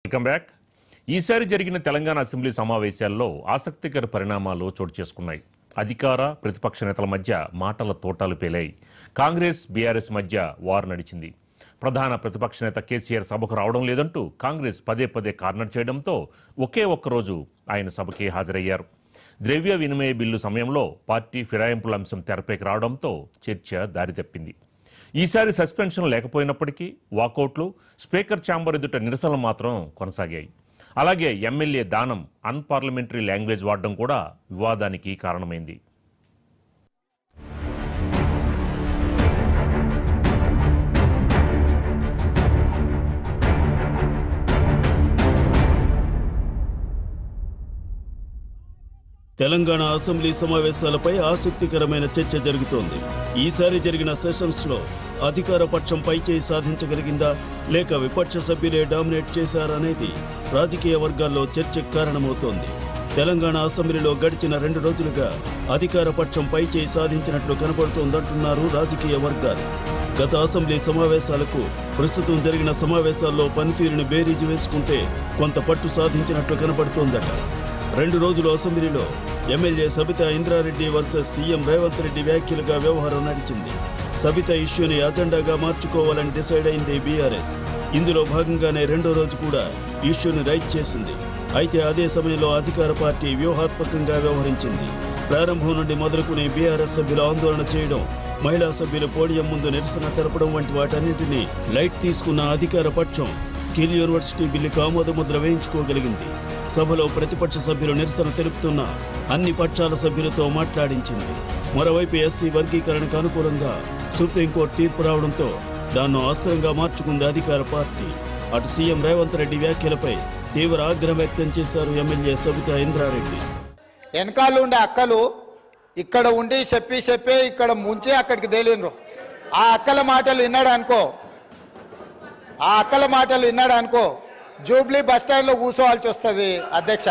Welcome back. ఈసారి జరిగిన Telangana assembly సమావేశాల్లో ఆసక్తికర పరిణామాలు చోటు చేసుకున్నాయి. అధికార ప్రతిపక్ష నేతల మధ్య మాటల తోటాలు పేలాయి. కాంగ్రెస్ బీఆర్ఎస్ మధ్య వార్ నడిచింది. ప్రధాన ప్రతిపక్ష నేత కేసీఆర్ సభకు రావడం లేదంటూ కాంగ్రెస్ పదే పదే కార్నర్ చేయడంతో ఒకే ఒక్కరోజు ఆయన సభకి హాజరయ్యారు. ద్రవ్య వినిమయ బిల్లు సమయంలో పార్టీ ఫిరాయింపుల అంశం తెరపైకి రావడంతో చర్చ దారితప్పింది. ఈసారి సస్పెన్షన్ లేకపోయినప్పటికీ వాకౌట్లు, స్పీకర్ ఛాంబర్ ఎదుట నిరసనలు మాత్రం కొనసాగాయి. అలాగే ఎమ్మెల్యే దానం అన్పార్లమెంటరీ లాంగ్వేజ్ వాడడం కూడా వివాదానికి కారణమైంది. తెలంగాణ అసెంబ్లీ సమావేశాలపై ఆసక్తికరమైన చర్చ జరుగుతోంది. ఈసారి జరిగిన సెషన్స్లో అధికార పక్షం పైచేయి సాధించగలిగిందా లేక విపక్ష సభ్యులే డామినేట్ చేశారనేది రాజకీయ వర్గాల్లో చర్చకు కారణమవుతోంది. తెలంగాణ అసెంబ్లీలో గడిచిన 2 రోజులుగా అధికార పక్షం పైచేయి సాధించినట్లు కనబడుతోందంటున్నారు రాజకీయ వర్గాలు. గత అసెంబ్లీ సమావేశాలకు ప్రస్తుతం జరిగిన సమావేశాల్లో పనితీరుని బేరీజు వేసుకుంటే కొంత పట్టు సాధించినట్లు కనబడుతోందట. 2 రోజుల అసెంబ్లీలో MLA Sabitha Indra Reddy versus CM Revanth Reddy వ్యాఖ్యలుగా వ్యవహారం నడిచింది. సబితా ఇష్యూని అజెండాగా మార్చుకోవాలని డిసైడ్ అయింది బీఆర్ఎస్. ఇందులో భాగంగానే 2వ రోజు కూడా ఇష్యూని రైట్ చేసింది. అయితే అదే సమయంలో అధికార పార్టీ వ్యూహాత్మకంగా వ్యవహరించింది. ప్రారంభం నుండి మొదలుకుని బీఆర్ఎస్ సభ్యులు ఆందోళన చేయడం, మహిళా సభ్యులు పోడియం ముందు నిరసన తెలపడం వంటి వాటన్నింటినీ లైట్ తీసుకున్న అధికార పక్షం స్కిల్ యూనివర్సిటీ బిల్లుకు ఆమోదముద్ర వేయించుకోగలిగింది. సభలో ప్రతిపక్ష సభ్యులు నిరసన తెలుపుతున్న అన్ని పక్షాల సభ్యులతో మాట్లాడించింది. మరోవైపు ఎస్సీ వర్గీకరణకు అనుకూలంగా సుప్రీంకోర్టు తీర్పు రావడంతో దాన్ని అస్త్రంగా మార్చుకుంది అధికార పార్టీ. అటు సీఎం రేవంత్ రెడ్డి వ్యాఖ్యలపై తీవ్ర ఆగ్రహం వ్యక్తం చేశారు ఎమ్మెల్యే సబితా ఇంద్రారెడ్డి. వెనకాల ఉండే అక్కలు ఇక్కడ ఉండి చెప్పి ఇక్కడ ముంచి అక్కడికి తేలినరు. ఆ అక్కల మాటలు విన్నాడు అనుకో జూబ్లీ బస్ స్టాండ్లో కూర్చోవాల్సి వస్తుంది అధ్యక్ష.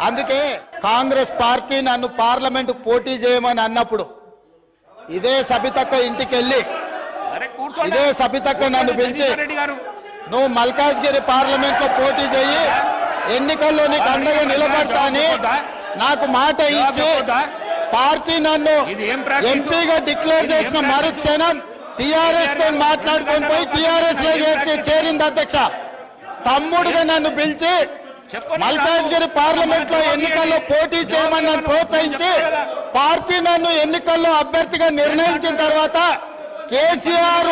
అందుకే కాంగ్రెస్ పార్టీ నన్ను పార్లమెంటుకు పోటీ చేయమని అన్నప్పుడు ఇదే సబితక్క ఇంటికి వెళ్ళి ఇదే సబితక్క నన్ను పిలిచి నువ్వు మల్కాజ్గిరి పార్లమెంట్లో పోటీ చేయి, ఎన్నికల్లో నీకు అండగా నిలబడతా అని నాకు మాట ఇచ్చి పార్టీ నన్ను ఎంపీగా డిక్లేర్ చేసిన మరుక్షణం టీఆర్ఎస్ తో మాట్లాడుకొని పోయి టీఆర్ఎస్ లో చేరింది అధ్యక్ష. తమ్ముడుగా నన్ను పిలిచి మల్కాజ్గిరి పార్లమెంట్ లో ఎన్నికల్లో పోటీ చేయమని నన్ను ప్రోత్సహించి పార్టీ నన్ను ఎన్నికల్లో అభ్యర్థిగా నిర్ణయించిన తర్వాత కేసీఆర్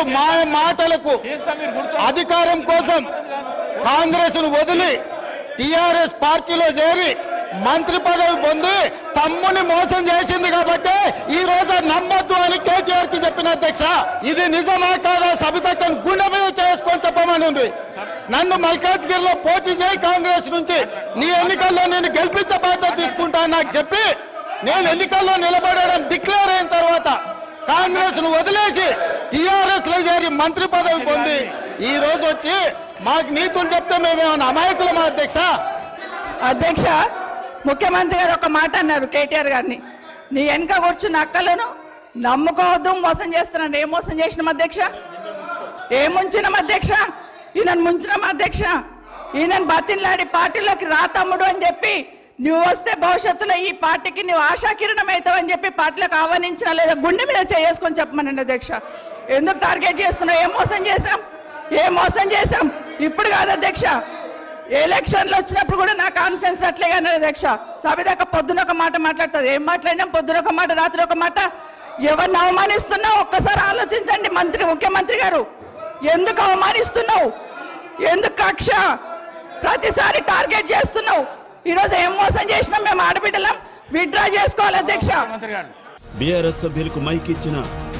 మాటలకు అధికారం కోసం కాంగ్రెస్ ను వదిలి టీఆర్ఎస్ పార్టీలో చేరి మంత్రి పదవి పొంది తమ్ముని మోసం చేసింది కాబట్టి ఈ రోజు నమ్మొద్దు అని కేటీఆర్ కి చెప్పిన అధ్యక్ష. ఇది నిజమా కాదా సబితక్కను గుండె మీద చేసుకొని చెప్పమని ఉంది. నన్ను మల్కాజ్గిరిలో పోటీ చేయి కాంగ్రెస్ నుంచి, నీ ఎన్నికల్లో నేను గెలిపించే బాధ్యత తీసుకుంటా నాకు చెప్పి నేను ఎన్నికల్లో నిలబడడం డిక్లేర్ అయిన తర్వాత కాంగ్రెస్ ను వదిలేసి టీఆర్ఎస్ లో చేరి మంత్రి పదవి పొంది ఈ రోజు వచ్చి మాకు నీతులు చెప్తే మేమేమన్నా అమాయకులమా అధ్యక్ష. ముఖ్యమంత్రి గారు ఒక మాట అన్నారు కేటీఆర్ గారిని, నీ వెనక కూర్చున్న అక్కలను నమ్ముకోవద్దు, మోసం చేస్తున్నాడు. ఏం మోసం చేసినాం అధ్యక్ష? ఏం ముంచినాం అధ్యక్ష? ఈయనను ముంచినాం అధ్యక్ష. ఈయనను బతిన్లాడి పార్టీలోకి రా తమ్ముడు అని చెప్పి నువ్వు వస్తే భవిష్యత్తులో ఈ పార్టీకి నువ్వు ఆశాకిరణం అవుతావు అని చెప్పి పార్టీలోకి ఆహ్వానించిన లేదా గుండె మీద చేసుకొని చెప్పమనండి అధ్యక్ష. ఎందుకు టార్గెట్ చేస్తున్నావు? ఏం మోసం చేశాం? ఇప్పుడు కాదు అధ్యక్ష, ఎలక్షన్లు వచ్చినప్పుడు కూడా నా కాన్ఫిడెన్స్ అట్లేగా అధ్యక్ష. సబితక్క పొద్దున ఒక మాట మాట్లాడుతుంది, ఏం మాట్లాడినాం? పొద్దున ఒక మాట, రాత్రి ఒక మాట. ఎవరిని అవమానిస్తున్నావు ఒక్కసారి ఆలోచించండి ముఖ్యమంత్రి గారు. ఎందుకు అవమానిస్తున్నావు? ఎందుకు కక్ష? ప్రతిసారి టార్గెట్ చేస్తున్నావు. ఈరోజు ఏం మోసం చేసినాం? మేము ఆడబిడ్డలం, విత్డ్రా చేసుకోవాలి అధ్యక్ష. బీఆర్ఎస్ సభ్యులకు మైక్ ఇచ్చిన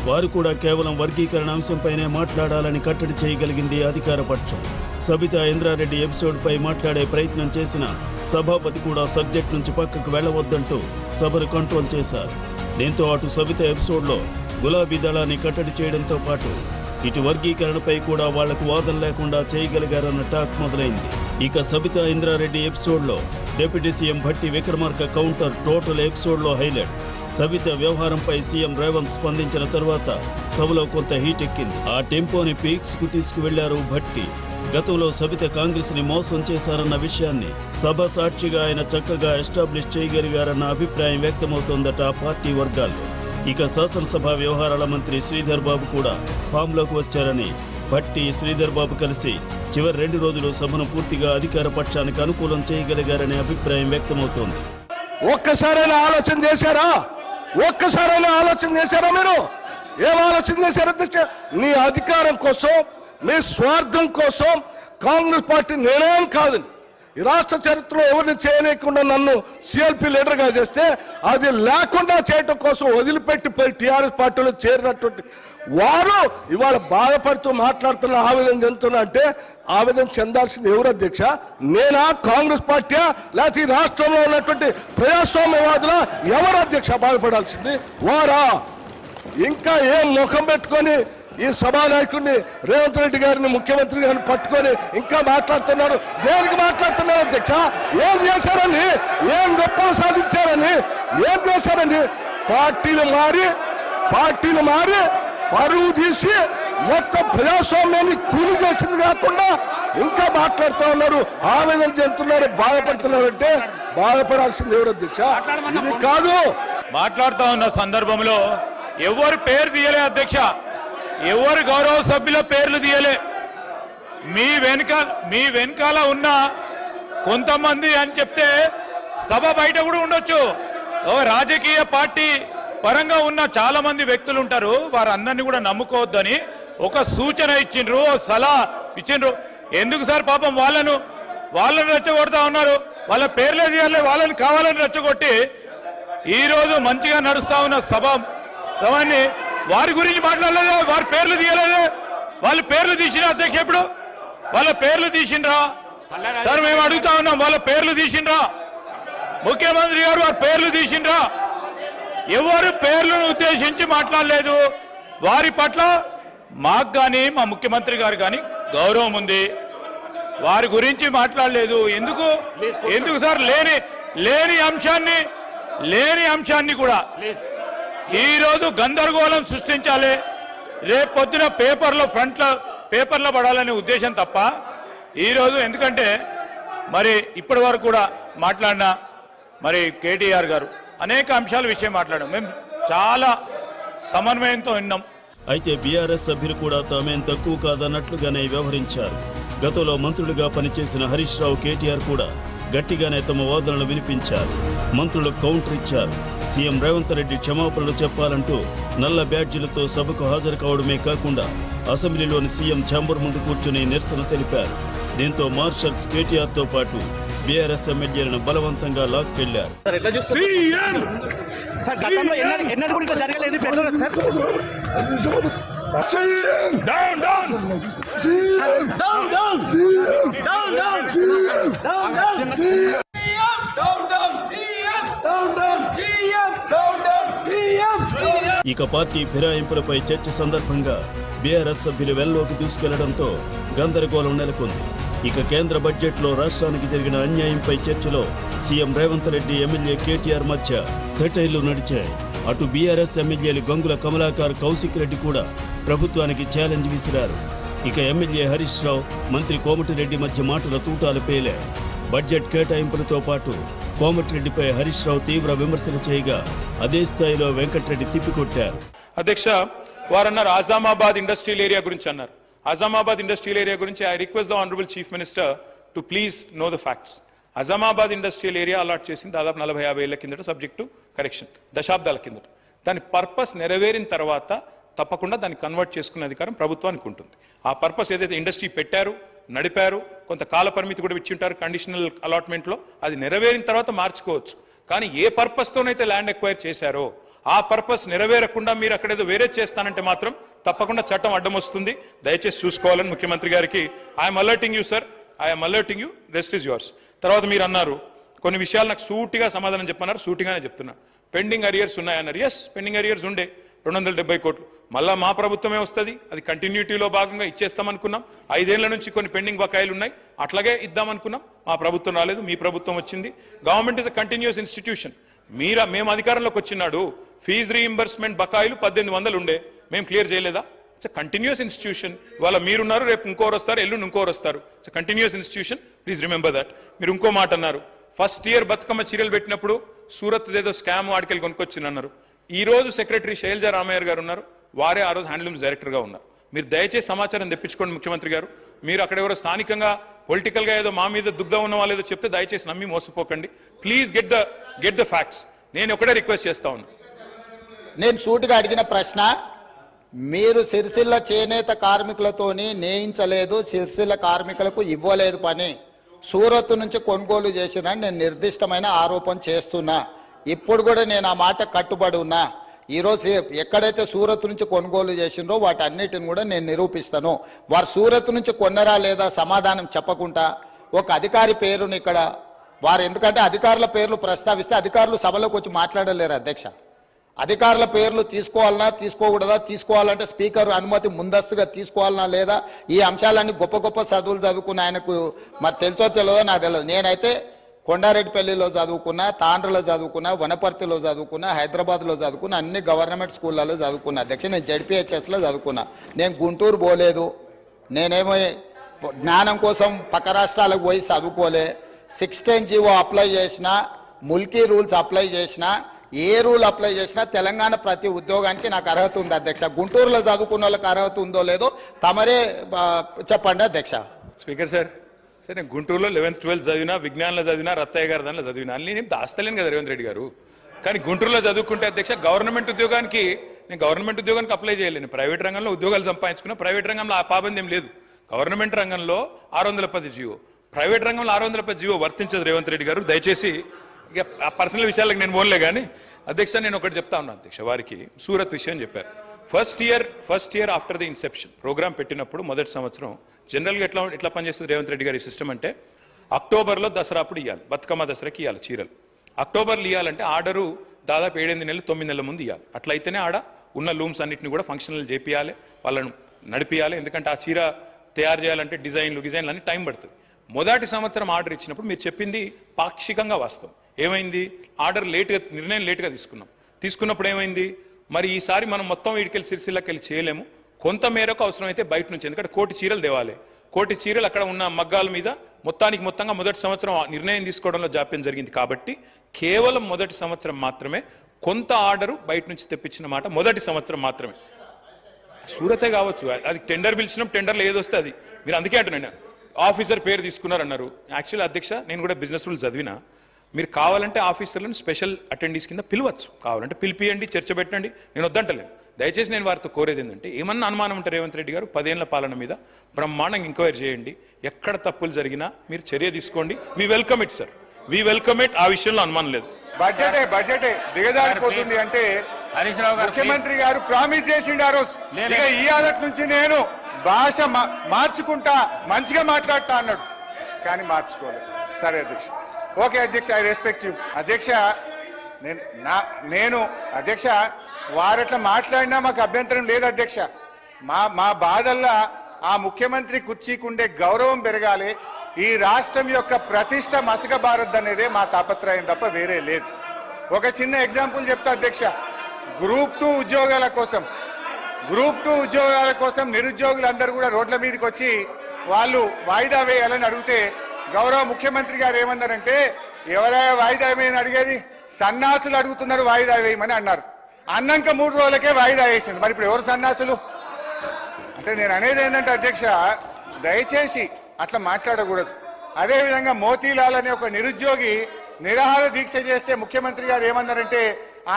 వారు కూడా కేవలం వర్గీకరణ అంశంపైనే మాట్లాడాలని కట్టడి చేయగలిగింది అధికార పక్షం. సబితా ఇంద్రారెడ్డి ఎపిసోడ్పై మాట్లాడే ప్రయత్నం చేసిన సభాపతి కూడా సబ్జెక్ట్ నుంచి పక్కకు వెళ్లవద్దంటూ సభను కంట్రోల్ చేశారు. దీంతో అటు సబితా ఎపిసోడ్లో గులాబీ దళాన్ని కట్టడి చేయడంతో పాటు ఇటు వర్గీకరణపై కూడా వాళ్లకు వాదన లేకుండా చేయగలిగారన్న టాక్ మొదలైంది. ఇక సబితా ఇంద్రారెడ్డి ఎపిసోడ్లో deputy CM Bhatti Vikramarka counter total ఎపిసోడ్లో హైలైట్. సవిత వ్యవహారంపై సీఎం రేవంత్ స్పందించిన తర్వాత సభలో కొంత హీట్ ఎక్కింది. ఆ టెంపోని పీక్స్ కు తీసుకువెళ్లారు భట్టి. గతంలో సవిత కాంగ్రెస్ ని మోసం చేశారన్న విషయాన్ని సభ సాక్షిగా ఆయన చక్కగా ఎస్టాబ్లిష్ చేయగలిగారన్న అభిప్రాయం వ్యక్తమవుతోందట పార్టీ వర్గాల్లో. ఇక శాసనసభ వ్యవహారాల మంత్రి శ్రీధర్ బాబు కూడా ఫామ్లోకి వచ్చారని భట్టి, శ్రీధర్ బాబు కలిసి చివరి 2 రోజులు సభను పూర్తిగా అధికార పక్షానికి అనుకూలం చేయగలిగారనే అభిప్రాయం వ్యక్తమవుతోంది. ఒక్కసారైనా ఆలోచన చేశారా? ఒక్కసారైనా ఆలోచన చేశారా? మీరు ఏం ఆలోచన చేశారు అధ్యక్ష? నీ అధికారం కోసం, మీ స్వార్థం కోసం కాంగ్రెస్ పార్టీ నిర్ణయం కాదు. ఈ రాష్ట్ర చరిత్రలో ఎవరిని చేయలేకుండా నన్ను సిఎల్పి లీడర్గా చేస్తే అది లేకుండా చేయటం కోసం వదిలిపెట్టి టీఆర్ఎస్ పార్టీలో చేరినటువంటి వారు ఇవాళ బాధపడుతూ మాట్లాడుతున్న, ఆవేదన చెందుతున్నా అంటే ఆవేదన చెందాల్సింది ఎవరు అధ్యక్ష? నేనా, కాంగ్రెస్ పార్టీయా, లేకపోతే ఈ రాష్ట్రంలో ఉన్నటువంటి ప్రజాస్వామ్యవాదులా? ఎవరు అధ్యక్ష బాధపడాల్సింది? వారా? ఇంకా ఏం ముఖం పెట్టుకొని ఈ సభానాయకుడిని రేవంత్ రెడ్డి గారిని, ముఖ్యమంత్రి గారిని పట్టుకొని ఇంకా మాట్లాడుతున్నారు. దేనికి మాట్లాడుతున్నారు అధ్యక్ష? ఏం చేశారని, ఏం గొప్పలు సాధించారని, ఏం చేశారని? పార్టీలు మారి పరువు తీసి మొత్తం ప్రజాస్వామ్యాన్ని కూలి చేసింది కాకుండా ఇంకా మాట్లాడుతూ ఉన్నారు, ఆవేదన చెందుతున్నారు, బాధపడుతున్నారు. అంటే బాధపడాల్సింది ఎవరు అధ్యక్ష? ఇది కాదు. మాట్లాడుతూ ఉన్న సందర్భంలో ఎవరు పేరు తీయలే అధ్యక్ష, ఎవరు గౌరవ సభ్యుల పేర్లు తీయలే. మీ వెనకాల ఉన్న కొంతమంది అని చెప్తే సభ బయట కూడా ఉండొచ్చు. రాజకీయ పార్టీ పరంగా ఉన్న చాలా మంది వ్యక్తులు ఉంటారు, వారందరినీ కూడా నమ్ముకోవద్దని ఒక సూచన ఇచ్చిండ్రు, సలహా ఇచ్చిండ్రు. ఎందుకు సార్ పాపం వాళ్ళని రెచ్చగొడతా ఉన్నారు? వాళ్ళ పేర్లే తీయాలి, వాళ్ళని కావాలని రెచ్చగొట్టి ఈరోజు మంచిగా నడుస్తా ఉన్న సభని వారి గురించి మాట్లాడలేదే, వారి పేర్లు తీయలేదే. వాళ్ళ పేర్లు తీసిన అధ్యక్ష, ఎప్పుడు వాళ్ళ పేర్లు తీసిండ్రా సార్? మేము అడుగుతా ఉన్నాం, వాళ్ళ పేర్లు తీసిండ్రా? ముఖ్యమంత్రి గారు వారి పేర్లు తీసిండ్రా? ఎవరు పేర్లను ఉద్దేశించి మాట్లాడలేదు. వారి పట్ల మాకు కానీ, మా ముఖ్యమంత్రి గారు కానీ గౌరవం ఉంది, వారి గురించి మాట్లాడలేదు. ఎందుకు సార్? లేని అంశాన్ని కూడా ఈరోజు గందరగోళం సృష్టించాలి, రేపు పొద్దున పేపర్లో పడాలనే ఉద్దేశం తప్ప ఈరోజు, ఎందుకంటే మరి ఇప్పటి వరకు కూడా మాట్లాడిన మరి కేటీఆర్ గారు అనేక అంశాల విషయం మాట్లాడాం, మేము చాలా సమన్వయంతో విన్నాం. అయితే బీఆర్ఎస్ సభ్యులు కూడా తామేం తక్కువ కాదన్నట్లుగానే వ్యవహరించారు. గతంలో మంత్రులుగా పనిచేసిన హరీష్ రావు, కేటీఆర్ కూడా గట్టిగానే తమ వాదనలు వినిపించారు. మంత్రులకు కౌంటర్ ఇచ్చారు. సీఎం రేవంత్ రెడ్డి క్షమాపణలు చెప్పాలంటూ నల్ల బ్యాడ్జీలతో సభకు హాజరు కావడమే కాకుండా అసెంబ్లీలోని సీఎం ఛాంబర్ ముందు కూర్చుని నిరసన తెలిపారు. దీంతో మార్షల్స్ కేటీఆర్తో పాటు బీఆర్ఎస్ ఎమ్మెల్యేలను బలవంతంగా లాక్కెళ్లారు. ఇక పార్టీ ఫిరాయింపులపై చర్చ సందర్భంగా బీఆర్ఎస్ సభ్యులు వెల్లోకి దూసుకెళ్లడంతో గందరగోళం నెలకొంది. ఇక కేంద్ర బడ్జెట్లో రాష్ట్రానికి జరిగిన అన్యాయంపై చర్చలో సీఎం రేవంత్ రెడ్డి, ఎమ్మెల్యే కేటీఆర్ మధ్య సెటైర్లు నడిచాయి. అటు బీఆర్ఎస్ ఎమ్మెల్యేలు గంగుల కమలాకర్, కౌశిక్ రెడ్డి కూడా ప్రభుత్వానికి ఛాలెంజ్ విసిరారు. ఇక ఎమ్మెల్యే హరీష్ రావు, మంత్రి కోమటిరెడ్డి మధ్య మాటల తూటాలు పేలాయి. బడ్జెట్ కేటాయింపులతో పాటు కోమటిరెడ్డిపై హరీష్ రావు తీవ్ర విమర్శలు చేయగా అదే స్థాయిలో వెంకటరెడ్డి తిప్పికొట్టారు. అధ్యక్ష, వారన్నారు ఆజామాబాద్ ఇండస్ట్రియల్ ఏరియా గురించి అన్నారు. ఆజామాబాద్ ఇండస్ట్రియల్ ఏరియా గురించి I request the honourable chief minister to please know the facts. Azamabad industrial area allot చేసింది దాదాపు 40-50 ఏళ్ల కిందట, సబ్జెక్ట్ టు కరెక్షన్, దశాబ్దాల కిందట. దాని పర్పస్ నెరవేరిన తర్వాత తప్పకుండా దాన్ని కన్వర్ట్ చేసుకునే అధికారం ప్రభుత్వానికి ఉంటుంది. ఆ పర్పస్ ఏదైతే ఇండస్ట్రీ పెట్టారు, నడిపారు, కొంత కాల పరిమితి కూడా ఇచ్చింటారు కండిషనల్ అలాట్మెంట్లో, అది నెరవేరిన తర్వాత మార్చుకోవచ్చు. కానీ ఏ పర్పస్తోనైతే ల్యాండ్ ఎక్వైర్ చేశారో ఆ పర్పస్ నెరవేరకుండా మీరు అక్కడేదో వేరే చేస్తానంటే మాత్రం తప్పకుండా చట్టం అడ్డం వస్తుంది. దయచేసి చూసుకోవాలని ముఖ్యమంత్రి గారికి I'm alerting you sir, I'm alerting you, rest is yours. తర్వాత మీరు అన్నారు కొన్ని విషయాలు నాకు సూటిగా సమాధానం చెప్పన్నారు, సూటిగానే చెప్తున్నా. పెండింగ్ అరియర్స్ ఉన్నాయన్నారు. ఎస్, పెండింగ్ అరియర్స్ ఉండే 270 కోట్లు. మళ్ళా మా ప్రభుత్వమే వస్తుంది, అది కంటిన్యూటీలో భాగంగా ఇచ్చేస్తామనుకున్నాం. 5 ఏళ్ల నుంచి కొన్ని పెండింగ్ బకాయిలు ఉన్నాయి, అట్లాగే ఇద్దామనుకున్నాం. మా ప్రభుత్వం రాలేదు, మీ ప్రభుత్వం వచ్చింది. Government is a continuous institution. మేము అధికారంలోకి వచ్చినాడు ఫీజు రీయింబర్స్మెంట్ బకాయిలు 1800 ఉండే, మేము క్లియర్ చేయలేదా? It's continuous institution. ఇవాళ మీరున్నారు, రేపు ఇంకోరు వస్తారు, ఎల్లుండి ఇంకోరు వస్తారు. It's continuous institution, please remember that. మీరు ఇంకో మాట అన్నారు, ఫస్ట్ ఇయర్ బతుకమ్మ చీరలు పెట్టినప్పుడు సూరత్ ఏదో స్కామ్ ఆడికెళ్ళి కొనుక్కొచ్చినన్నారు. ఈ రోజు సెక్రటరీ శైలజా రామయ్య గారు ఉన్నారు, వారే ఆ రోజు హ్యాండ్లూమ్స్ డైరెక్టర్గా ఉన్నారు. మీరు దయచేసి సమాచారం తెప్పించుకోండి ముఖ్యమంత్రి గారు. మీరు అక్కడ ఎవరో స్థానికంగా పొలిటికల్గా ఏదో మా మీద దుగ్ధం ఉన్న వాళ్ళు ఏదో చెప్తే దయచేసి నమ్మి మోసపోకండి. Please get the facts. నేను ఒకటే రిక్వెస్ట్ చేస్తా ఉన్నా. నేను సూటిగా అడిగిన ప్రశ్న, మీరు సిరిసిల్ల చేనేత కార్మికులతోని నేయించలేదు, సిరిసిల్ల కార్మికులకు ఇవ్వలేదు పని, సూరత్ నుంచి కొనుగోలు చేసిన నేను నిర్దిష్టమైన ఆరోపణ చేస్తున్నా. ఇప్పుడు కూడా నేను ఆ మాట కట్టుబడి ఉన్నా. ఈరోజు ఎక్కడైతే సూరత్ నుంచి కొనుగోలు చేసిండ్రో వాటన్నిటిని కూడా నేను నిరూపిస్తాను. వారు సూరత్ నుంచి కొన్నరా లేదా సమాధానం చెప్పకుండా ఒక అధికారి పేరుని ఇక్కడ వారు, ఎందుకంటే అధికారుల పేర్లు ప్రస్తావిస్తే అధికారులు సభలోకి వచ్చి మాట్లాడలేరు అధ్యక్ష. అధికారుల పేర్లు తీసుకోవాలన్నా తీసుకోకూడదా, తీసుకోవాలంటే స్పీకర్ అనుమతి ముందస్తుగా తీసుకోవాలన్నా లేదా, ఈ అంశాలన్నీ గొప్ప గొప్ప చదువులు చదువుకున్న ఆయనకు మరి తెలుసో తెలియదో నాకు తెలియదు. నేనైతే కొండారెడ్డిపల్లిలో చదువుకున్నా, తాండ్రలో చదువుకున్నా, వనపర్తిలో చదువుకున్నా, హైదరాబాద్లో చదువుకున్నా, అన్ని గవర్నమెంట్ స్కూళ్ళలో చదువుకున్నా అధ్యక్ష. నేను జడ్పీహెచ్ఎస్లో చదువుకున్నా. నేను గుంటూరు పోలేదు, నేనేమో జ్ఞానం కోసం పక్క రాష్ట్రాలకు పోయి చదువుకోలే. 16 జీవో అప్లై చేసినా, ముల్కీ రూల్స్ అప్లై చేసినా, ఏ రూల్ అప్లై చేసినా తెలంగాణ ప్రతి ఉద్యోగానికి నాకు అర్హత ఉంది అధ్యక్ష. గుంటూరులో చదువుకున్న వాళ్ళకి అర్హత ఉందో లేదో తమరే చెప్పండి అధ్యక్ష. స్పీకర్ సార్, సరే నేను గుంటూరులో 11th 12th చదివినా, విజ్ఞానంలో చదివినా, రత్తయ్య గారి దానిలో చదివినా, అన్ని నేను దాస్తలేను కదా రేవంత్ రెడ్డి గారు. కానీ గుంటూరులో చదువుకుంటే అధ్యక్ష గవర్నమెంట్ ఉద్యోగానికి అప్లై చేయలేను. ప్రైవేట్ రంగంలో ఉద్యోగాలు సంపాదించుకున్నా, ప్రైవేట్ రంగంలో ఆ పాబంది ఏం లేదు. గవర్నమెంట్ రంగంలో 610 జీవో, ప్రైవేట్ రంగంలో 610 జీవో వర్తించదు రేవంత్ రెడ్డి గారు. దయచేసి ఇక ఆ పర్సనల్ విషయాలకు నేను పోలే. కానీ అధ్యక్ష నేను ఒకటి చెప్తా ఉన్నా అధ్యక్ష, వారికి సూరత్ విషయం చెప్పారు. First year after the inception program పెట్టినప్పుడు మొదటి సంవత్సరం జనరల్గా ఎట్లా పనిచేస్తుంది రేవంత్ రెడ్డి గారి సిస్టమ్ అంటే, అక్టోబర్లో దసరా అప్పుడు ఇవ్వాలి, బతుకమ్మ దసరాకి ఇవ్వాలి చీరలు. అక్టోబర్లో ఇవ్వాలంటే ఆర్డరు దాదాపు 7-8 నెలలు 9 నెలల ముందు ఇవ్వాలి. అట్లయితేనే ఆడ ఉన్న లూమ్స్ అన్నింటినీ కూడా ఫంక్షనల్ చేపియాలి, వాళ్ళను నడిపియాలి. ఎందుకంటే ఆ చీర తయారు చేయాలంటే డిజైన్లు అన్ని టైం పడుతుంది. మొదటి సంవత్సరం ఆర్డర్ ఇచ్చినప్పుడు మీరు చెప్పింది పాక్షికంగా వాస్తవం. ఏమైంది, ఆర్డర్ నిర్ణయం లేట్గా తీసుకున్నప్పుడు ఏమైంది, మరి ఈసారి మనం మొత్తం వీడికెళ్ళి సిరిసిల్లకి వెళ్ళి చేయలేము, కొంత మేరకు అవసరమైతే బయట నుంచి, ఎందుకంటే 1 కోటి చీరలు తేవాలి. 1 కోటి చీరలు అక్కడ ఉన్న మగ్గాల మీద మొత్తంగా మొదటి సంవత్సరం నిర్ణయం తీసుకోవడంలో జాప్యం జరిగింది. కాబట్టి కేవలం మొదటి సంవత్సరం మాత్రమే కొంత ఆర్డరు బయట నుంచి తెప్పించిన మాట మొదటి సంవత్సరం మాత్రమే. సూరతే కావచ్చు, అది టెండర్ పిలిచినప్పుడు టెండర్లో ఏదొస్తే అది. మీరు అందుకే అంటున్నాను, ఆఫీసర్ పేరు తీసుకున్నారన్నారు. యాక్చువల్లీ అధ్యక్ష నేను కూడా బిజినెస్ రూల్ చదివినా, మీరు కావాలంటే ఆఫీసర్లను స్పెషల్ అటెండీస్ కింద పిలవచ్చు, కావాలంటే పిలిపియండి, చర్చ పెట్టండి, నేను వద్దంటలేను. దయచేసి నేను వారితో కోరేది ఏంటంటే, ఏమన్నా అనుమానం ఉంటారు రేవంత్ రెడ్డి గారు 10 ఏళ్ల పాలన మీద బ్రహ్మాండంగా ఎంక్వైరీ చేయండి, ఎక్కడ తప్పులు జరిగినా మీరు చర్య తీసుకోండి. We welcome it sir, we welcome it. ఆ విషయంలో అనుమానం లేదు. బడ్జెటే దిగజారిపోతుంది అంటే ముఖ్యమంత్రి గారు ప్రామిస్ చేసిండు ఆ రోజు, ఇక ఈ ఆదట్ నుంచి నేను భాష మార్చుకుంటా, మంచిగా మాట్లాడతా అన్నాడు, కానీ మార్చుకోలేదు. సరే అధ్యక్ష, ఓకే అధ్యక్ష, ఐ రెస్పెక్ట్ యూ అధ్యక్ష. నేను అధ్యక్ష వారట్లా మాట్లాడినా మాకు అభ్యంతరం లేదు అధ్యక్ష. మా బాధల్లా ఆ ముఖ్యమంత్రి కుర్చీకుండే గౌరవం పెరగాలి, ఈ రాష్ట్రం యొక్క ప్రతిష్ట మసకబారద్దు అనేదే మా తాపత్రయం తప్ప వేరే లేదు. ఒక చిన్న ఎగ్జాంపుల్ చెప్తా అధ్యక్ష. గ్రూప్ 2 ఉద్యోగాల కోసం నిరుద్యోగులందరూ కూడా రోడ్ల మీదకి వచ్చి వాళ్ళు వాయిదా వేయాలని అడిగితే గౌరవ ముఖ్యమంత్రి గారు ఏమన్నారంటే, ఎవరైనా వాయిదా వేయమని అడిగేది, సన్నాసులు అడుగుతున్నారు వాయిదా వేయమని అన్నారు. అన్నాక 3 రోజులకే వాయిదా వేసింది. మరి ఇప్పుడు ఎవరు సన్నాసులు అంటే? నేను అనేది ఏంటంటే అధ్యక్ష, దయచేసి అట్లా మాట్లాడకూడదు. అదేవిధంగా మోతీలాల్ అనే ఒక నిరుద్యోగి నిరాహార దీక్ష చేస్తే ముఖ్యమంత్రి గారు ఏమన్నారంటే,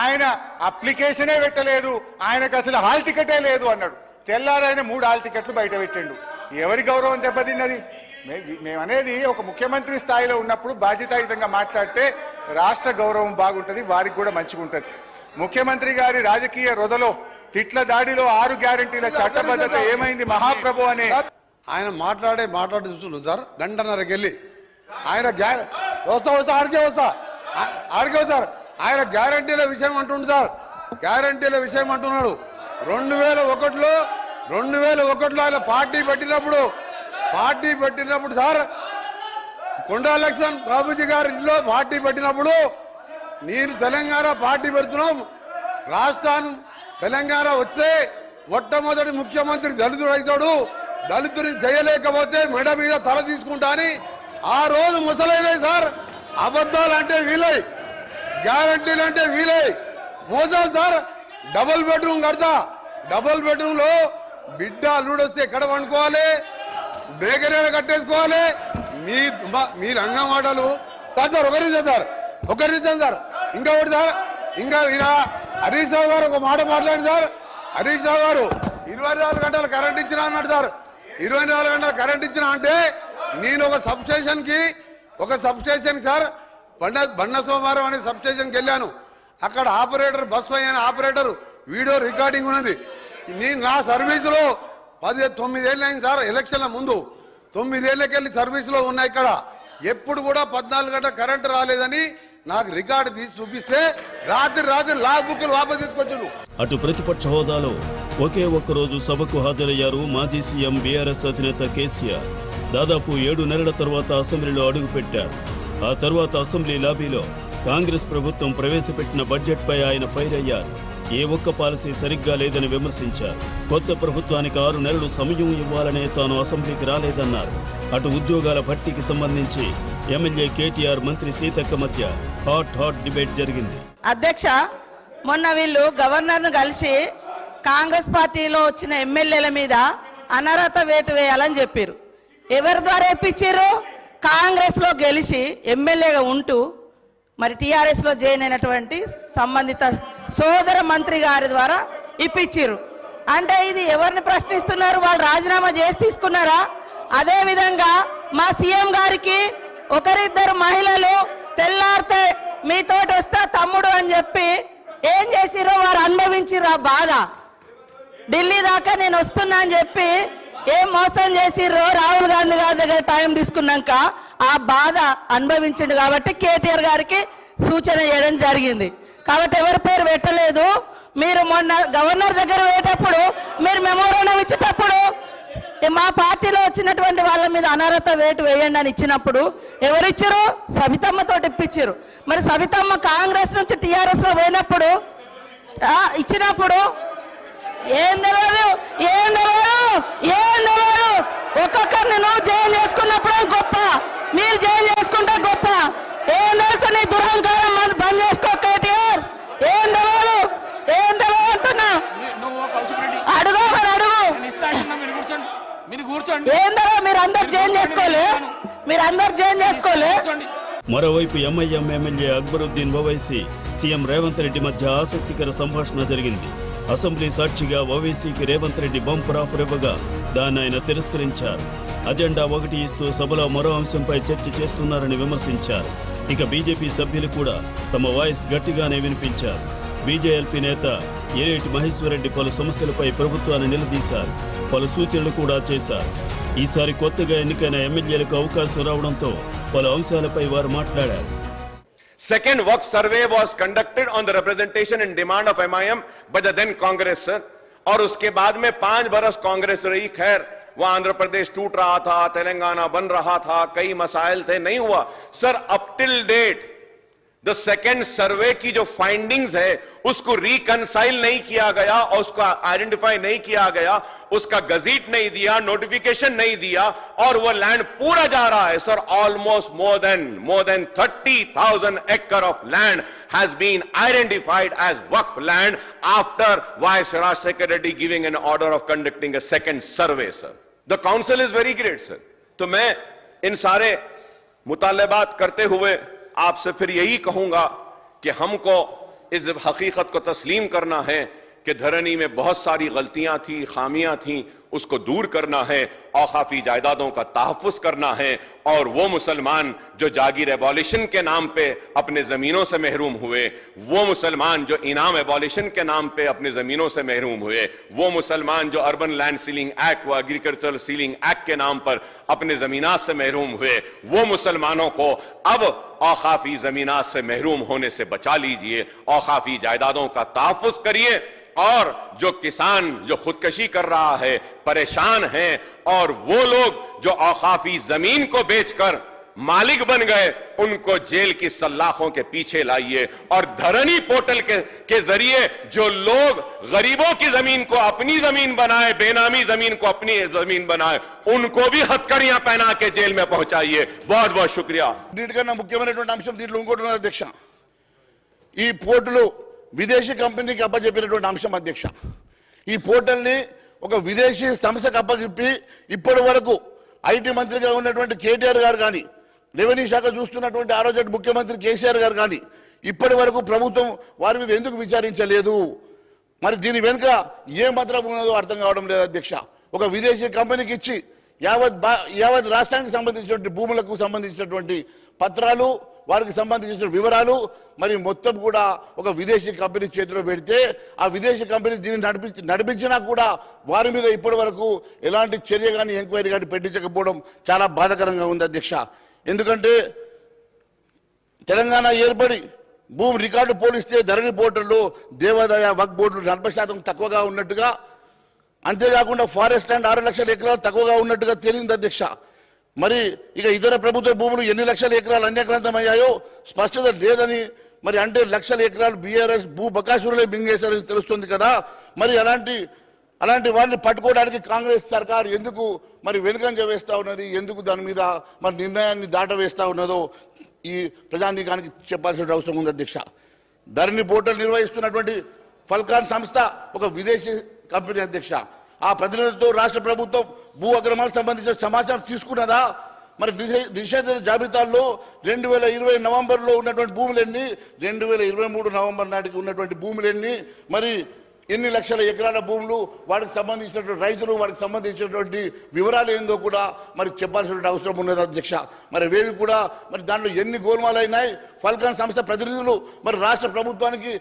ఆయన అప్లికేషనే పెట్టలేదు, ఆయనకు అసలు హాల్ టికెటే లేదు అన్నాడు. తెల్లారైన 3 హాల్ టికెట్లు బయట పెట్టిండు. ఎవరి గౌరవం దెబ్బతిన్నది? మేమనేది ఒక ముఖ్యమంత్రి స్థాయిలో ఉన్నప్పుడు బాధ్యతాయుతంగా మాట్లాడితే రాష్ట్ర గౌరవం బాగుంటుంది, వారికి కూడా మంచిగా ఉంటుంది. ముఖ్యమంత్రి గారి రాజకీయ రొదలో తిట్ల దాడిలో 6 గ్యారంటీల చట్టబద్ధత ఏమైంది మహాప్రభు అనే ఆయన మాట్లాడి చూస్తున్నాం సార్. గంటన్నరకి వెళ్ళి ఆయన ఆడికే వస్తారు. ఆయన గ్యారంటీల విషయం అంటుండు సార్, గ్యారంటీల విషయం అంటున్నాడు. 2001లో ఆయన పార్టీ పెట్టినప్పుడు సార్, కొండా లక్ష్మణ్ బాబుజీ గారి ఇంట్లో పార్టీ పెట్టినప్పుడు నేను తెలంగాణ పార్టీ పెడుతున్నాం. రాష్ట్రాన్ని తెలంగాణ వస్తే మొట్టమొదటి ముఖ్యమంత్రి దళితుడు అవుతాడు, దళితుని చేయలేకపోతే మెడ మీద తల తీసుకుంటా అని ఆ రోజు ముసలైన సార్. అబద్ధాలు అంటే వీలై, గ్యారంటీలు అంటే వీలై, మోసాలు సార్. డబుల్ బెడ్రూమ్ కడతా, డబుల్ బెడ్రూమ్ లో బిడ్డ అల్లుడొస్తే ఎక్కడ పండుకోవాలి, బేకరీ కట్టేసుకోవాలి. మీ రంగ మాటలు సార్. సార్ ఒకరి నిమిషం సార్. ఇంకా ఒకటి సార్, ఇంకా ఈయన హరీష్ రావు గారు ఒక మాట మాట్లాడి సార్. హరీష్ రావు గారు 24 గంటలు కరెంట్ ఇచ్చినా అన్నాడు సార్. 24 గంటలు కరెంట్ ఇచ్చినా అంటే నేను ఒక సబ్ స్టేషన్ సార్ బండ సోమవారం అనే సబ్ స్టేషన్కి వెళ్ళాను. అక్కడ ఆపరేటర్ బస్ అయిన ఆపరేటర్ వీడియో రికార్డింగ్ ఉన్నది. నేను నా సర్వీసులో 9 ఏళ్ళు అయింది సార్. ఎలక్షన్ల ముందు 9 ఏళ్ళకెళ్ళి సర్వీసులో ఉన్నా. ఇక్కడ ఎప్పుడు కూడా 14 గంటల కరెంటు రాలేదని నాకు రికార్డు తీసి చూపిస్తే రాత్రి లాగ్ బుక్లు వాపసు తీసుకొచ్చాను. అటు ప్రతిపక్ష హోదాలో ఒకే ఒక్కరోజు సభకు హాజరయ్యారు మాజీ సీఎం బీఆర్ఎస్ అధినేత కేసీఆర్. దాదాపు 7 నెలల తర్వాత అసెంబ్లీలో అడుగుపెట్టారు. ఆ తర్వాత అసెంబ్లీ లాబీలో కాంగ్రెస్ ప్రభుత్వం ప్రవేశపెట్టిన బడ్జెట్పై ఆయన ఫైర్ అయ్యారు. ఏ ఒక్క పాలసీ సరిగ్గా లేదని విమర్శించారు. కొత్త ప్రభుత్వానికి 6 నెలలు సమయం ఇవ్వాలనే తాను అసెంబ్లీకి రాలేదన్నారు. అటు ఉద్యోగాల భర్తీకి సంబంధించి ఎమ్మెల్యే కేటీఆర్, మంత్రి సీతక్క మధ్య హాట్ డిబేట్ జరిగింది. అధ్యక్ష, మొన్న వీళ్ళు గవర్నర్ను కలిసి కాంగ్రెస్ పార్టీలో వచ్చిన ఎమ్మెల్యేల మీద అనర్హత వేటు వేయాలని చెప్పారు. ఎవరి ద్వారా ఇప్పించారు? కాంగ్రెస్ లో గెలిచి ఎమ్మెల్యేగా ఉంటూ మరి టీఆర్ఎస్ లో జాయిన్ అయినటువంటి సంబంధిత సోదర మంత్రి గారి ద్వారా ఇప్పించారు. అంటే ఇది ఎవరిని ప్రశ్నిస్తున్నారు? వాళ్ళు రాజీనామా చేసి తీసుకున్నారా? అదే విధంగా మా సీఎం గారికి ఒకరిద్దరు మహిళలు తెల్లారితే మీతోటి వస్తా తమ్ముడు అని చెప్పి ఏం చేసిరో వారు అనుభవించిర్రు. ఆ బాధ ఢిల్లీ దాకా నేను వస్తున్నా అని చెప్పి ఏం మోసం చేసిర్రో రాహుల్ గాంధీ గారి దగ్గర టైం తీసుకున్నాక ఆ బాధ అనుభవించిండు. కాబట్టి కేటీఆర్ గారికి సూచన చేయడం జరిగింది. కాబట్టి ఎవరి పేరు పెట్టలేదు. మీరు మొన్న గవర్నర్ దగ్గర పోయేటప్పుడు మీరు మెమోరాండం ఇచ్చేటప్పుడు మా పార్టీలో వచ్చినటువంటి వాళ్ళ మీద అనర్హత వేటు వేయండి అని ఇచ్చినప్పుడు ఎవరిచ్చారు? సబితమ్మతో ఇప్పించారు. మరి సబితమ్మ కాంగ్రెస్ నుంచి టీఆర్ఎస్ లో పోయినప్పుడు ఇచ్చినప్పుడు ఏం తెలియదు. ఒక్కొక్కరిని నువ్వు జాయిన్ చేసుకున్నప్పుడు గొప్ప, మీరు జాయిన్ చేసుకుంటే గొప్ప. ఏం తెలుసు నీ దురహంకారం బంద్ చేసుకో కేటీఆర్. ఏం తెలియదు అంటున్నా. అడుగు మరి అడుగు. ఏందో మీరు అందరు జాయిన్ చేసుకోలే. మరోవైపు MIM MLA Akbaruddin Owaisi, CM Revanth Reddy మధ్య ఆసక్తికర సంభాషణ జరిగింది. అసెంబ్లీ సాక్షిగా ఓవైసీకి రేవంత్ రెడ్డి బంపర్ ఆఫర్ ఇవ్వగా దాన్ని ఆయన తిరస్కరించారు. అజెండా 1 ఇస్తూ సభలో మరో అంశంపై చర్చ చేస్తున్నారని విమర్శించారు. ఇక బీజేపీ సభ్యులు కూడా తమ వాయిస్ గట్టిగానే వినిపించారు. బీజేఎల్పీ నేత ఏలేటి మహేశ్వరరెడ్డి పలు సమస్యలపై ప్రభుత్వాన్ని నిలదీశారు. పలు సూచనలు కూడా చేశారు. ఈసారి కొత్తగా ఎన్నికైన ఎమ్మెల్యేలకు అవకాశం రావడంతో పలు అంశాలపై వారు మాట్లాడారు. Second work survey was conducted on the representation and demand of MIM by the then Congress, sir. और उसके बाद में 5 बरस कांग्रेस रही. खैर वहां आंध्र प्रदेश टूट रहा था, तेलंगाना बन रहा था, कई मसाइल थे, नहीं हुआ sir. Up till date the second survey की जो फाइंडिंग्स है उसको रिकंसाइल नहीं किया गया और उसको आइडेंटिफाई नहीं किया गया, उसका गजीट नहीं दिया, नोटिफिकेशन नहीं दिया और वो लैंड पूरा जा रहा है sir. Almost more than 30,000 acre of land has been identified as Waqf land after Vice Rajshekar Reddy giving an order of conducting a second survey, sir. The council is very great, sir. तो मैं इन सारे मुतालबात करते हुए आपसे फिर यही कहूंगा कि हमको इस हकीकत को तस्लीम करना है कि धरनी में बहुत सारी गलतियां थी, खामियां थी, उसको दूर करना है. औकाफी जायदादों का तहफ़्फ़ुज़ करना है और वो मुसलमान जो जागीर एबॉलिशन के नाम पे अपने ज़मीनों से महरूम हुए, वो मुसलमान जो इनाम एबॉलिशन के नाम पे अपने ज़मीनों से महरूम हुए, वो मुसलमान जो अर्बन लैंड सीलिंग एक्ट व एग्रीकल्चरल सीलिंग एक्ट के नाम पर अपने ज़मीनात से महरूम हुए, वो मुसलमानों को अब औकाफी ज़मीनात से महरूम होने से बचा लीजिए. औकाफी जायदादों का तहफ़्फ़ुज़ करिए और जो किसान जो खुदकशी कर रहा है, परेशान हैं, और वो लोग जो औकाफी जमीन को बेचकर मालिक बन गए उनको जेल की सलाखों के पीछे लाइए और धरनी पोर्टल के जरिए जो लोग गरीबों की जमीन को अपनी जमीन बनाए, बेनामी जमीन को अपनी जमीन बनाए, उनको भी हथकड़ियां पहना के जेल में पहुंचाइए। बहुत बहुत शुक्रिया। ముఖ్యమైనటువంటి అంశం దీంట్లో ఇంకోటి ఉన్నది అధ్యక్ష, ఈ పోర్టులు విదేశీ కంపెనీకి అప్పచెప్పినటువంటి అంశం అధ్యక్ష. ఈ పోర్టల్ని ఒక విదేశీ సంస్థకు అప్పచెప్పి ఇప్పటి వరకు ఐటీ మంత్రిగా ఉన్నటువంటి కేటీఆర్ గారు కానీ, రెవెన్యూ శాఖ చూస్తున్నటువంటి ఆ రోజు ముఖ్యమంత్రి కేసీఆర్ గారు కానీ ఇప్పటి వరకు ప్రభుత్వం వారి మీద ఎందుకు విచారించలేదు? మరి దీని వెనుక ఏ మాత్రం ఉన్నదో అర్థం కావడం లేదు అధ్యక్ష. ఒక విదేశీ కంపెనీకి ఇచ్చి యావత్ రాష్ట్రానికి సంబంధించినటువంటి భూములకు సంబంధించినటువంటి పత్రాలు, వారికి సంబంధించిన వివరాలు మరి మొత్తం కూడా ఒక విదేశీ కంపెనీ చేతిలో పెడితే ఆ విదేశీ కంపెనీ దీన్ని నడిపించినా కూడా వారి మీద ఇప్పటి వరకు ఎలాంటి చర్య కానీ ఎంక్వైరీ కానీ పెట్టించకపోవడం చాలా బాధాకరంగా ఉంది అధ్యక్ష. ఎందుకంటే తెలంగాణ ఏర్పడి భూమి రికార్డు పోలిస్తే ధరణి పోర్టల్లో దేవాదాయ వక్ బోర్డులు 40% తక్కువగా ఉన్నట్టుగా, అంతేకాకుండా ఫారెస్ట్ ల్యాండ్ 6 లక్షల ఎకరాలు తక్కువగా ఉన్నట్టుగా తేలింది అధ్యక్ష. మరి ఇక ఇతర ప్రభుత్వ భూములు ఎన్ని లక్షల ఎకరాలు అన్యాక్రాంతమయ్యాయో స్పష్టత లేదని, మరి అంటే లక్షల ఎకరాలు బీఆర్ఎస్ భూ బకాసురులే మింగేశారని తెలుస్తుంది కదా. మరి అలాంటి వారిని పట్టుకోవడానికి కాంగ్రెస్ సర్కార్ ఎందుకు మరి వెనుకంజ వేస్తా ఉన్నది, ఎందుకు దాని మీద మరి నిర్ణయాన్ని దాటవేస్తా ఉన్నదో ఈ ప్రజానీకానికి చెప్పాల్సిన అవసరం ఉంది అధ్యక్ష. ధరణి పోర్టల్ నిర్వహిస్తున్నటువంటి ఫల్కాన్ సంస్థ ఒక విదేశీ కంపెనీ అధ్యక్ష. ఆ ప్రతినిధులతో రాష్ట్ర ప్రభుత్వం భూ అక్రమాలకు సంబంధించిన సమాచారం తీసుకున్నదా? మరి నిషేధిత జాబితాల్లో 2020 నవంబర్లో ఉన్నటువంటి భూములెన్ని, 2023 నవంబర్ నాటికి ఉన్నటువంటి భూములెన్ని, మరి ఎన్ని లక్షల ఎకరాల భూములు, వాటికి సంబంధించినటువంటి రైతులు, వాటికి సంబంధించినటువంటి వివరాలు ఏందో కూడా మరి చెప్పాల్సిన అవసరం ఉన్నది అధ్యక్ష. మరి వేవి కూడా మరి దాంట్లో ఎన్ని గోల్మాలు అయినాయి, ఫల్కాన్ సంస్థ ప్రతినిధులు మరి రాష్ట్ర ప్రభుత్వానికి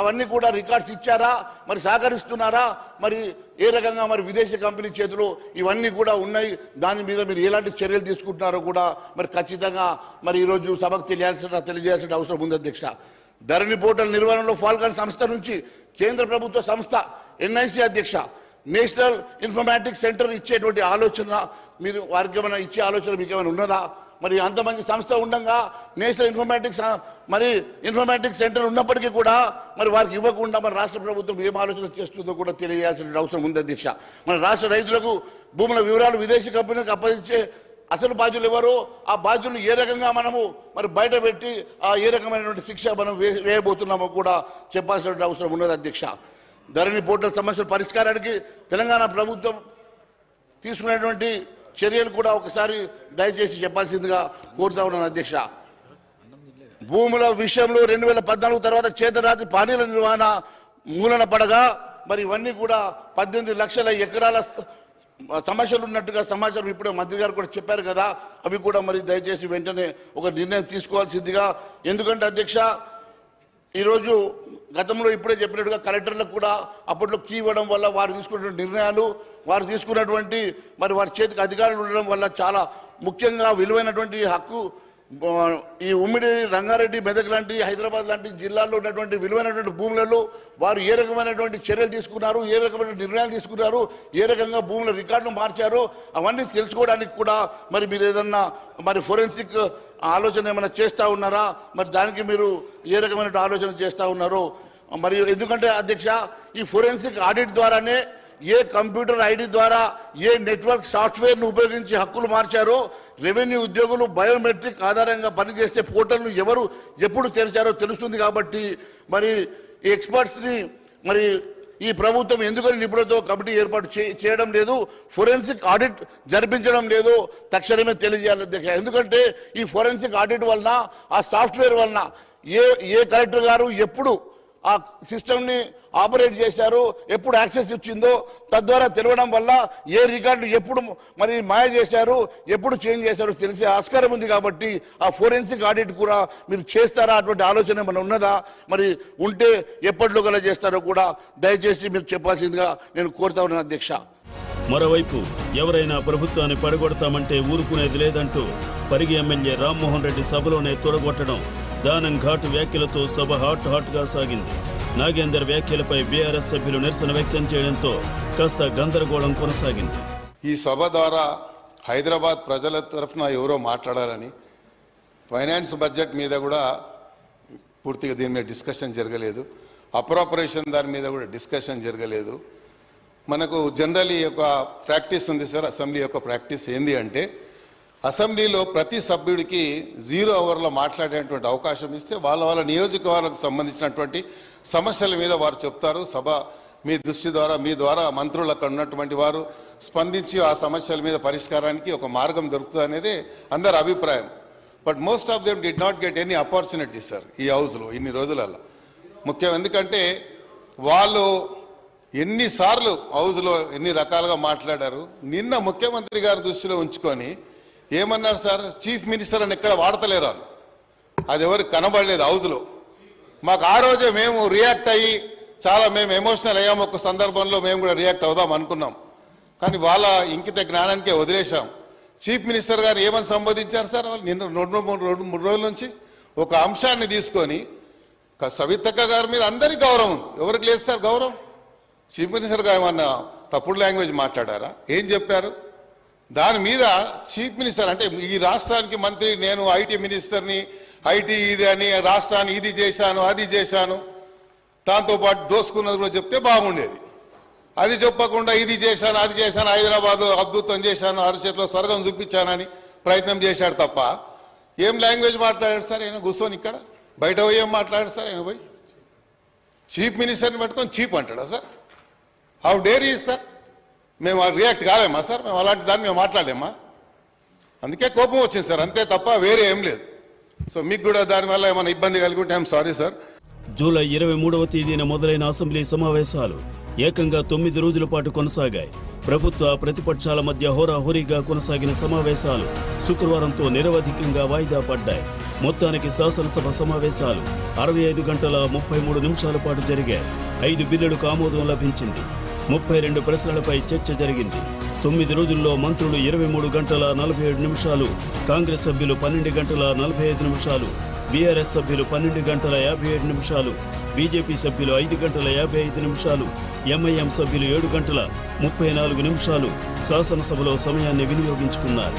అవన్నీ కూడా రికార్డ్స్ ఇచ్చారా, మరి సహకరిస్తున్నారా, మరి ఏ రకంగా మరి విదేశీ కంపెనీ చేతిలో ఇవన్నీ కూడా ఉన్నాయి, దాని మీద మీరు ఎలాంటి చర్యలు తీసుకుంటున్నారో కూడా మరి ఖచ్చితంగా మరి ఈరోజు సభకు తెలియజేయాల్సిన అవసరం ఉంది అధ్యక్ష. ధరణి పోర్టల్ నిర్వహణలో ఫాల్కాన్ సంస్థ నుంచి కేంద్ర ప్రభుత్వ సంస్థ ఎన్ఐసి అధ్యక్ష నేషనల్ ఇన్ఫర్మాటిక్స్ సెంటర్ ఇచ్చేటువంటి ఆలోచన మీరు వారికి ఏమైనా ఇచ్చే ఆలోచన మీకు ఏమైనా ఉన్నదా? మరి అంత మంచి సంస్థ ఉండగా నేషనల్ ఇన్ఫర్మాటిక్స్ సెంటర్ ఉన్నప్పటికీ కూడా మరి వారికి ఇవ్వకుండా మరి రాష్ట్ర ప్రభుత్వం ఏం ఆలోచన చేస్తుందో కూడా తెలియజేయాల్సిన అవసరం ఉంది అధ్యక్ష. మన రాష్ట్ర రైతులకు భూముల వివరాలు విదేశీ కంపెనీలకు అప్పగించే అసలు బాధ్యులు ఎవరో ఆ బాధ్యులను ఏ రకంగా మనము మరి బయట పెట్టి ఏ రకమైనటువంటి శిక్ష మనం వేయబోతున్నామో కూడా చెప్పాల్సిన అవసరం ఉన్నది అధ్యక్ష. ధరణి పోర్టల్ సమస్యల పరిష్కారానికి తెలంగాణ ప్రభుత్వం తీసుకునేటువంటి చర్యలు కూడా ఒకసారి దయచేసి చెప్పాల్సిందిగా కోరుతా ఉన్నాను అధ్యక్ష. భూముల విషయంలో 2014 తర్వాత చేతరాతి పానీల నిర్వహణ మూలన పడగా మరి ఇవన్నీ కూడా 18 లక్షల ఎకరాల సమస్యలు ఉన్నట్టుగా సమాచారం ఇప్పుడు మంత్రి గారు కూడా చెప్పారు కదా. అవి కూడా మరి దయచేసి వెంటనే ఒక నిర్ణయం తీసుకోవాల్సిందిగా. ఎందుకంటే అధ్యక్ష ఈరోజు గతంలో ఇప్పుడే చెప్పినట్టుగా కలెక్టర్లకు కూడా అప్పట్లో కీ ఇవ్వడం వల్ల వారు తీసుకున్నటువంటి నిర్ణయాలు, వారు తీసుకున్నటువంటి మరి వారి చేతికి అధికారులు ఉండడం వల్ల చాలా ముఖ్యంగా విలువైనటువంటి హక్కు ఈ ఉమ్మడి రంగారెడ్డి, మెదక్ లాంటి, హైదరాబాద్ లాంటి జిల్లాల్లో ఉన్నటువంటి విలువైనటువంటి భూములలో వారు ఏ రకమైనటువంటి చర్యలు తీసుకున్నారు, ఏ రకమైన నిర్ణయాలు తీసుకున్నారు, ఏ రకంగా భూముల రికార్డును మార్చారో అవన్నీ తెలుసుకోవడానికి కూడా మరి మీరు ఏదన్నా మరి ఫోరెన్సిక్ ఆలోచన ఏమైనా చేస్తూ ఉన్నారా? మరి దానికి మీరు ఏ రకమైన ఆలోచన చేస్తూ ఉన్నారో మరి. ఎందుకంటే అధ్యక్ష ఈ ఫోరెన్సిక్ ఆడిట్ ద్వారానే ఏ కంప్యూటర్ ఐడి ద్వారా ఏ నెట్వర్క్ సాఫ్ట్వేర్ను ఉపయోగించి హక్కులు మార్చారో, రెవెన్యూ ఉద్యోగులు బయోమెట్రిక్ ఆధారంగా పనిచేసే పోర్టల్ను ఎవరు ఎప్పుడు తెరిచారో తెలుస్తుంది. కాబట్టి మరి ఈ ఎక్స్పర్ట్స్ని మరి ఈ ప్రభుత్వం ఎందుకని నిపుణులతో కమిటీ ఏర్పాటు చేయడం లేదు, ఫోరెన్సిక్ ఆడిట్ జరిపించడం లేదు తక్షణమే తెలియజేయాలి అధ్యక్ష. ఎందుకంటే ఈ ఫోరెన్సిక్ ఆడిట్ వలన, ఆ సాఫ్ట్వేర్ వలన ఏ కలెక్టర్ గారు ఎప్పుడు ఆ సిస్టమ్ని ఆపరేట్ చేశారు, ఎప్పుడు యాక్సెస్ ఇచ్చిందో తద్వారా తెలవడం వల్ల ఏ రికార్డులు ఎప్పుడు మరి మాయ చేశారు, ఎప్పుడు చేంజ్ చేశారో తెలిసే ఆస్కారం ఉంది. కాబట్టి ఆ ఫోరెన్సిక్ ఆడిట్ కూడా మీరు చేస్తారా? అటువంటి ఆలోచన ఏమైనా ఉన్నదా? మరి ఉంటే ఎప్పట్లో గల చేస్తారో కూడా దయచేసి మీరు చెప్పాల్సిందిగా నేను కోరుతా ఉన్నాను అధ్యక్ష. మరోవైపు ఎవరైనా ప్రభుత్వాన్ని పడగొడతామంటే ఊరుకునేది లేదంటూ పరిగి ఎమ్మెల్యే రామ్మోహన్ రెడ్డి సభలోనే తొడగొట్టడం, దానం ఘాటు వ్యాఖ్యలతో సభ హాట్ గా సాగింది. నాగేందర్ వ్యాఖ్యలపై బీఆర్ఎస్ సభ్యులు నిరసన వ్యక్తం చేయడంతో కాస్త గందరగోళం కొనసాగింది. ఈ సభ ద్వారా హైదరాబాద్ ప్రజల తరఫున ఎవరో మాట్లాడాలని, ఫైనాన్స్ బడ్జెట్ మీద కూడా పూర్తిగా దీని మీద డిస్కషన్ జరగలేదు. అప్రోపరేషన్ దాని మీద కూడా డిస్కషన్ జరగలేదు. మనకు జనరల్లీ ఒక ప్రాక్టీస్ ఉంది సార్, అసెంబ్లీ యొక్క ప్రాక్టీస్ ఏంది అంటే అసెంబ్లీలో ప్రతి సభ్యుడికి 0 అవర్లో మాట్లాడేటువంటి అవకాశం ఇస్తే వాళ్ళ నియోజకవర్గాలకు సంబంధించినటువంటి సమస్యల మీద వారు చెప్తారు. సభ మీ దృష్టి ద్వారా మీ ద్వారా మంత్రులు అక్కడ ఉన్నటువంటి వారు స్పందించి ఆ సమస్యల మీద పరిష్కారానికి ఒక మార్గం దొరుకుతుంది అనేది అందరి అభిప్రాయం. But most of them did not get any opportunity sir ఈ హౌస్లో ఇన్ని రోజులలో. ముఖ్యం ఎందుకంటే వాళ్ళు ఎన్నిసార్లు హౌస్లో ఎన్ని రకాలుగా మాట్లాడారు. నిన్న ముఖ్యమంత్రి గారి దృష్టిలో ఉంచుకొని ఏమన్నారు సార్, చీఫ్ మినిస్టర్ అని ఎక్కడ వాడతలేరు వాళ్ళు. అది ఎవరికి కనబడలేదు హౌస్లో. మాకు ఆ రోజే మేము రియాక్ట్ అయ్యి చాలా మేము ఎమోషనల్ అయ్యాము. ఒక సందర్భంలో మేము కూడా రియాక్ట్ అవుదాం అనుకున్నాం, కానీ వాళ్ళ ఇంకిత జ్ఞానానికే వదిలేశాం. చీఫ్ మినిస్టర్ గారు ఏమని సంబోధించారు సార్ వాళ్ళు నిన్న 2-3 రోజుల నుంచి ఒక అంశాన్ని తీసుకొని సవితక్క గారి మీద అందరికీ గౌరవం ఉంది. ఎవరికి లేదు సార్ గౌరవం? చీఫ్ మినిస్టర్ గారు ఏమన్నా తప్పుడు లాంగ్వేజ్ మాట్లాడారా? ఏం చెప్పారు? దాని మీద చీఫ్ మినిస్టర్ అంటే ఈ రాష్ట్రానికి మంత్రి, నేను ఐటీ మినిస్టర్ని, ఐటీ ఇది అని రాష్ట్రాన్ని ఇది చేశాను అది చేశాను, దాంతోపాటు దోసుకున్నది కూడా చెప్తే బాగుండేది. అది చెప్పకుండా ఇది చేశాను అది చేశాను, హైదరాబాద్ అద్భుతం చేశాను, అరచేతిలో స్వర్గం చూపించానని ప్రయత్నం చేశాడు తప్ప ఏం లాంగ్వేజ్ మాట్లాడాడు సార్ ఆయన కూర్చొని? ఇక్కడ బయట పోయి ఏం మాట్లాడాడు సార్ ఆయన? పోయి చీఫ్ మినిస్టర్ని పెట్టుకొని చీప్ అంటాడా sir? How dare is sir? మేము రియాక్ట్ కాలేమా సార్? మేము అలాంటి దాన్ని మేము మాట్లాడలేమా? అందుకే కోపం వచ్చింది సార్, అంతే తప్ప వేరే ఏం లేదు. సో మీకు కూడా దానివల్ల ఏమైనా ఇబ్బంది కలిగి ఉంటే ఐఎమ్ సారీ సార్. జూలై 23వ తేదీన మొదలైన అసెంబ్లీ సమావేశాలు ఏకంగా 9 రోజుల పాటు కొనసాగాయి. ప్రభుత్వ ప్రతిపక్షాల మధ్య హోరాహోరీగా కొనసాగిన సమావేశాలు శుక్రవారంతో నిరవధికంగా వాయిదా పడ్డాయి. మొత్తానికి శాసనసభ సమావేశాలు 65 గంటల 33 నిమిషాల పాటు జరిగాయి. 5 బిల్లులకు ఆమోదం లభించింది. 32 ప్రశ్నలపై చర్చ జరిగింది. 9 రోజుల్లో మంత్రులు 23 గంటల 47 నిమిషాలు, కాంగ్రెస్ సభ్యులు 12 గంటల 45 నిమిషాలు, బీఆర్ఎస్ సభ్యులు 12 గంటల 57 నిమిషాలు, బీజేపీ సభ్యులు 5 గంటల 55 నిమిషాలు, ఎంఐఎం సభ్యులు 7 గంటల 34 నిమిషాలు శాసనసభలో సమయాన్ని వినియోగించుకున్నారు.